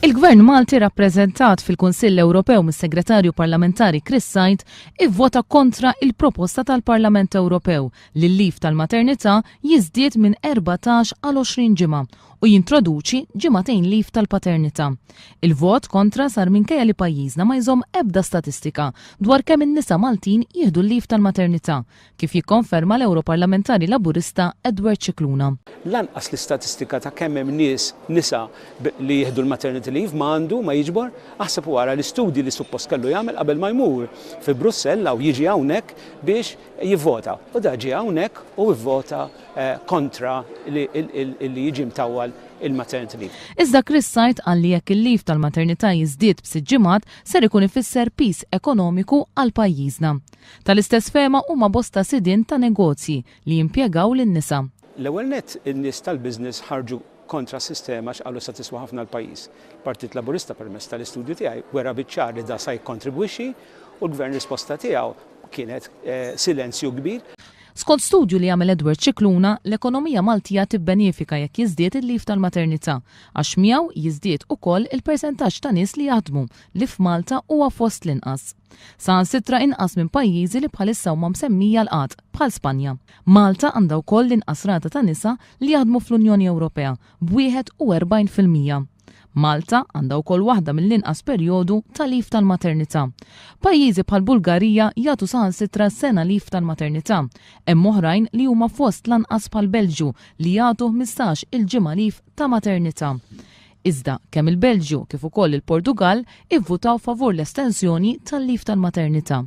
Il-Gvern Malti rappreżentat fil-Kunsill Ewropew mis-Segretarju Parlamentari Chris Sajt ivvota kontra il-proposta tal-Parlament Ewropew li l-lif tal-maternità jiżdied minn 14 għal 20 ġimgħa u jintroduċi ġimagħtejn lif tal-paternità. Il-vot kontra sar minkejja li pajjiżna ma jżomm ebda statistika dwar kemm in-nisa Maltin jieħdu l-lif tal-maternità, kif jikkonferma l-Ewroparlamentari Laburista Edward Cicluna. Lanqas l-istatistika ta' kemm hemm nisa li jieħdu l-maternity leave ma għandu ma jiġbor aħseb wara l-istudji li suppost kellu jagħmel qabel ma jmur fi Brussell aw jiġi hawnhekk biex jivvota. U da ġie hawnhekk u jivvota kontra li jiġi mtawwal il-maternity leave. Iżda Chris Sajt qal li jekk il-lif tal-maternità jiżdied b'6 ġimgħat ser ikun ifisser pis ekonomiku għal pajjiżna. Tal-istess fehma huma bosta sidien ta' negozji li jimpjegaw lin-nisa. L-ewwel nett in-nies tal-business ħarġu kontra s-sistema x'qalu sa tiswa ħafna l-pajjiż. Il-Partit Laburista permezz tal-istudju tiegħi wera biċ-ċar li da se jikkontribwixxi u l-Gvern risposta tiegħu kienet silenzju kbir. Skont studju li għamel Edward Cicluna, l-ekonomija Maltija tibbenefika jekk jiżdied il-lif tal-maternità, għax miegħu jiżdied ukoll il-persentaġġ ta' nies li jaħdmu li f'Malta huwa fost l-inqas. Saħansitra inqas minn pajjiżi li bħalissa huma msemmija l-qatt bħal Spanja. Malta għandha wkoll l-inqas rata ta' nisa li jaħdmu fl-Unjoni Ewropea b'41%. Malta għandha wkoll waħda mill-inqas perjodu ta' lif tal-maternità. Pajjiżi bħal Bulgarija jagħtu saħansitra sena lif tal-maternità. Hemm oħrajn li huma fost lanqas bħal Belġju li jagħtu 15 il-ġimgħa lif ta' maternità. Iżda kemm il-Belġju kif ukoll il-Portugal ivvutaw favur l-estensjoni tal-lif tal-maternità.